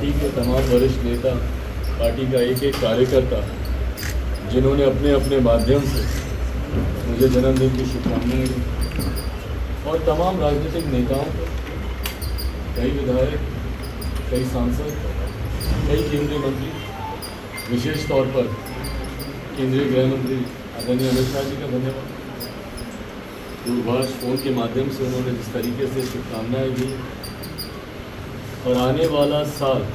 Party के तमाम वरिष्ठ नेता, पार्टी का एक एक कार्यकर्ता जिन्होंने अपने अपने माध्यम से मुझे जन्मदिन की शुभकामनाएं दी, और तमाम राजनीतिक नेताओं को, कई विधायक, कई सांसद, कई केंद्रीय मंत्री, विशेष तौर पर केंद्रीय गृह मंत्री आदरणीय अमित शाह जी का धन्यवाद। दूरभाष फोन के माध्यम से उन्होंने जिस तरीके से शुभकामनाएं दी, और आने वाला साल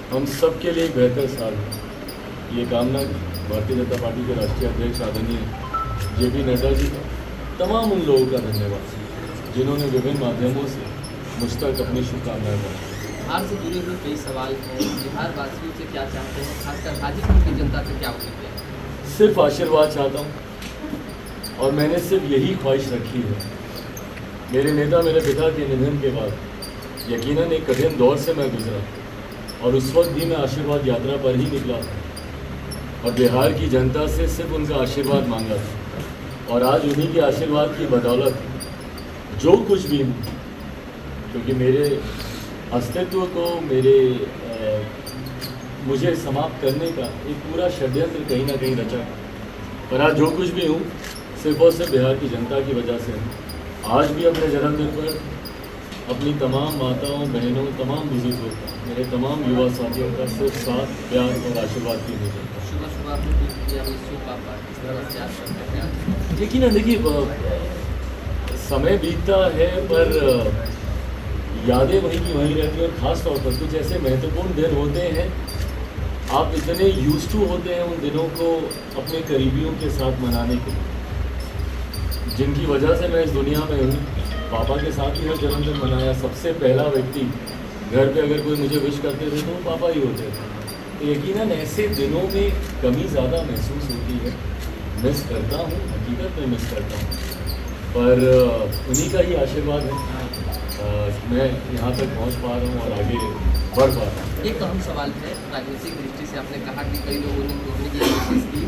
हम सब के लिए एक बेहतर साल है, ये कामना भारतीय जनता पार्टी के राष्ट्रीय अध्यक्ष आदरणीय JP नड्डा जी का, तमाम उन लोगों का धन्यवाद जिन्होंने विभिन्न माध्यमों से मुझ तक अपनी शुभकामनाएं पहुँचाई। बिहार से जुड़े हुए कई सवाल हैं, बिहार वासियों से क्या चाहते हैं, खासकर हाजीपुर की जनता से क्या उम्मीद है? सिर्फ आशीर्वाद चाहता हूँ, और मैंने सिर्फ यही ख्वाहिश रखी है। मेरे नेता, मेरे पिता के निधन के बाद यकीनन एक कठिन दौर से मैं गुजरा, और उस वक्त भी मैं आशीर्वाद यात्रा पर ही निकला था, और बिहार की जनता से सिर्फ उनका आशीर्वाद मांगा था। और आज उन्हीं के आशीर्वाद की बदौलत जो कुछ भी हूँ, क्योंकि मेरे अस्तित्व को, मुझे समाप्त करने का एक पूरा षड्यंत्र कहीं ना कहीं रचा, पर आज जो कुछ भी हूँ सिर्फ और सिर्फ बिहार की जनता की वजह से हूँ। आज भी अपने जन्मदिन पर अपनी तमाम माताओं, बहनों, तमाम बुजुर्गों का, मेरे तमाम युवा साथियों का सिर्फ साथ, प्यार और आशीर्वाद की मुझे। देखिए, समय बीतता है पर यादें वहीं की वहीं रहती हैं, और ख़ास तौर पर कुछ ऐसे महत्वपूर्ण दिन होते हैं, आप इतने यूज्ड टू होते हैं उन दिनों को अपने करीबियों के साथ मनाने के, जिनकी वजह से मैं इस दुनिया में हूँ। पापा के साथ ही मैं जन्मदिन मनाया। सबसे पहला व्यक्ति घर पे अगर कोई मुझे विश करते थे तो वो पापा ही होते थे। तो यकीनन ऐसे दिनों में कमी ज़्यादा महसूस होती है। मिस करता हूँ, हकीकत में मिस करता हूँ, पर उन्हीं का ही आशीर्वाद है मैं यहाँ तक पहुँच पा रहा हूँ और आगे बढ़ पा रहा हूँ। एक अहम सवाल है, राजनीतिक दृष्टि से आपने कहा कि कई लोगों ने तोड़ने की कोशिश की,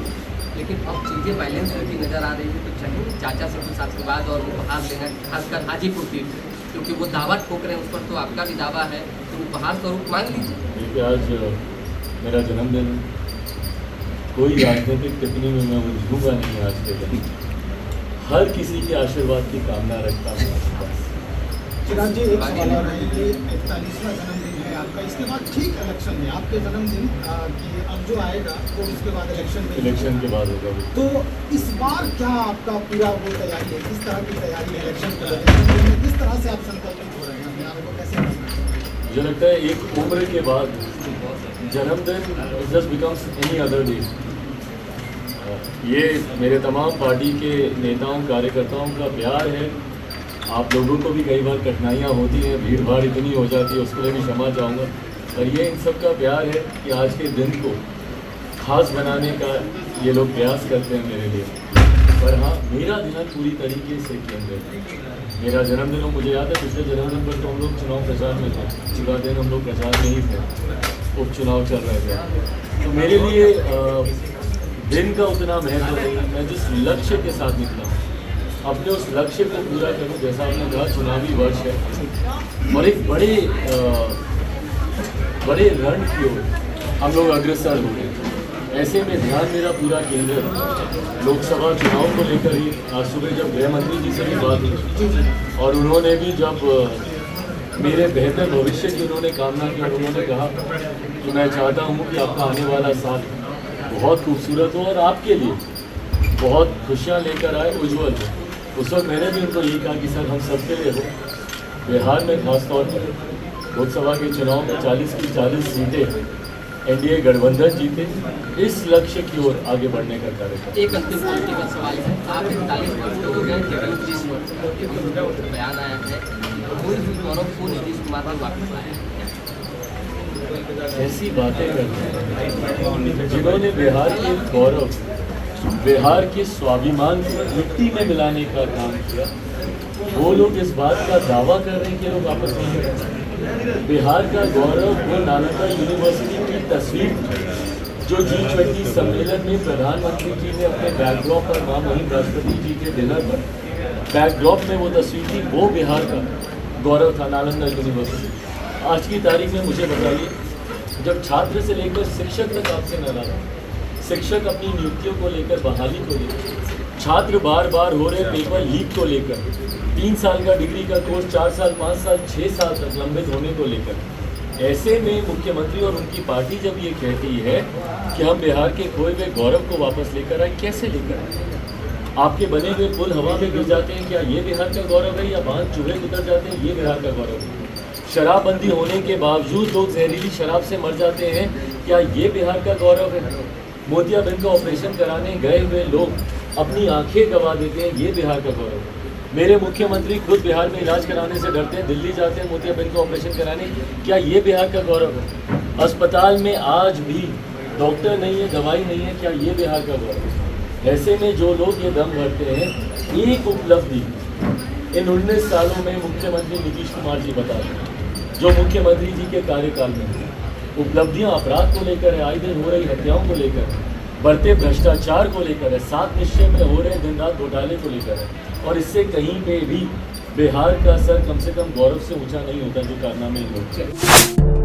लेकिन अब चीज़ें बैलेंस होती नज़र आ रही है, तो चाहिए चाचा से कुछ आशीर्वाद और उपहार लेना, खासकर हाजीपुर की, क्योंकि वो दावा ठोक रहे हैं, उस पर तो आपका भी दावा है, तो उपहार स्वरूप मांग लीजिए। देखिए, आज मेरा जन्मदिन, कोई राजनीतिक टिप्पणी में मैं उलझूंगा नहीं। आज के दिन हर किसी के आशीर्वाद की कामना रखता हूँ। चिराग जी, एक सवाल आ रहा है कि 41वां जन्मदिन है आपका, इसके बाद ठीक इलेक्शन है आपके जन्मदिन की, अब जो आएगा तो इसके बाद इलेक्शन के बाद होगा। तो इस बार क्या आपका पूरा वो तैयारी है, किस तरह की तैयारी है इलेक्शन को लेकर, किस तरह से आप संकल्पित हो रहे हैं अपने आप को कैसे करना है? मुझे लगता है एक उम्र के बाद जन्मदिन just becomes any other day. ये मेरे तमाम पार्टी के नेताओं, कार्यकर्ताओं का प्यार है। आप लोगों को भी कई बार कठिनाइयाँ होती हैं, भीड़ भाड़ इतनी हो जाती है, उसके लिए भी क्षमा चाहूँगा, पर ये इन सब का प्यार है कि आज के दिन को खास बनाने का ये लोग प्रयास करते हैं मेरे लिए। पर हाँ, मेरा दिन पूरी तरीके से केंद्रित है। मेरा जन्मदिन, मुझे याद है पिछले जन्मदिन पर तो हम लोग चुनाव प्रचार में थे, पूरा दिन हम लोग प्रचार में ही थे, उपचुनाव चल रहे थे। तो मेरे लिए दिन का उतना महत्व नहीं है। मैं जिस लक्ष्य के साथ निकला हूँ, अपने उस लक्ष्य को पूरा करूँ। जैसा आपने कहा, चुनावी वर्ष है और एक बड़े रण की ओर हम लोग अग्रसर हो गए। ऐसे में ध्यान मेरा पूरा केंद्र लोकसभा चुनाव को लेकर ही। आज सुबह जब गृह मंत्री जी से भी बात हुई, और उन्होंने भी जब मेरे बेहतर भविष्य की उन्होंने कामना की, और उन्होंने कहा कि मैं चाहता हूँ कि आपका आने वाला साल बहुत खूबसूरत हो और आपके लिए बहुत खुशियाँ लेकर आए, उज्जवल हो। उस वक्त मैंने भी उनको यही कहा कि सर, हम सबके लिए हो। बिहार में खास तौर पर लोकसभा के चुनाव में 40 की 40 सीटें NDA गठबंधन जीते, इस लक्ष्य की ओर आगे बढ़ने का कार्य करें। एक अंतिम पॉलिटिकल सवाल है, आप 41 वर्ष हो गए, 30 वर्ष बयान आया है, गौरव को नीतीश कुमार ने वापस आया। ऐसी बातें करते हैं जिन्होंने बिहार के गौरव, बिहार के स्वाभिमान को मिट्टी में मिलाने का काम किया, वो लोग इस बात का दावा कर रहे हैं कि लोग वापस नहीं करें। बिहार का गौरव वो नालंदा यूनिवर्सिटी की तस्वीर थी, जो G20 सम्मेलन में प्रधानमंत्री जी ने अपने बैकड्रॉप पर, महामहिम राष्ट्रपति जी के डिनर पर बैकड्रॉप में वो तस्वीर थी, वो बिहार का गौरव था, नालंदा यूनिवर्सिटी। आज की तारीख में मुझे बताइए, जब छात्र से लेकर शिक्षक तक आपसे नाराज है, शिक्षक अपनी नियुक्तियों को लेकर, बहाली को लेकर, छात्र बार बार हो रहे पेपर लीक को लेकर, 3 साल का डिग्री का कोर्स 4 साल, 5 साल, 6 साल तक लंबित होने को लेकर, ऐसे में मुख्यमंत्री और उनकी पार्टी जब ये कहती है कि हम बिहार के खोए हुए गौरव को वापस लेकर आए, कैसे लेकर आए? आपके बने हुए पुल हवा में गिर जाते हैं, क्या ये बिहार का गौरव है? या बांध चूहे उतर जाते हैं, ये बिहार का गौरव है? शराबबंदी होने के बावजूद लोग जहरीली शराब से मर जाते हैं, क्या ये बिहार का गौरव है? मोतियाबिंद का ऑपरेशन कराने गए हुए लोग अपनी आंखें गंवा देते हैं, ये बिहार का गौरव है? मेरे मुख्यमंत्री खुद बिहार में इलाज कराने से डरते हैं, दिल्ली जाते हैं मोतियाबिंद का ऑपरेशन कराने, क्या ये बिहार का गौरव है? अस्पताल में आज भी डॉक्टर नहीं है, दवाई नहीं है, क्या ये बिहार का गौरव है? ऐसे में जो लोग ये दम भरते हैं, एक उपलब्धि इन 19 सालों में मुख्यमंत्री नीतीश कुमार जी बता रहे हैं, जो मुख्यमंत्री जी के कार्यकाल में है। उपलब्धियां अपराध को लेकर है, आए दिन हो रही हत्याओं को लेकर है, बढ़ते भ्रष्टाचार को लेकर है, 7 निश्चय में हो रहे दिन रात घोटाले को लेकर है, और इससे कहीं पे भी बिहार का सर कम से कम गौरव से ऊंचा नहीं होता जो कारनामे लोग।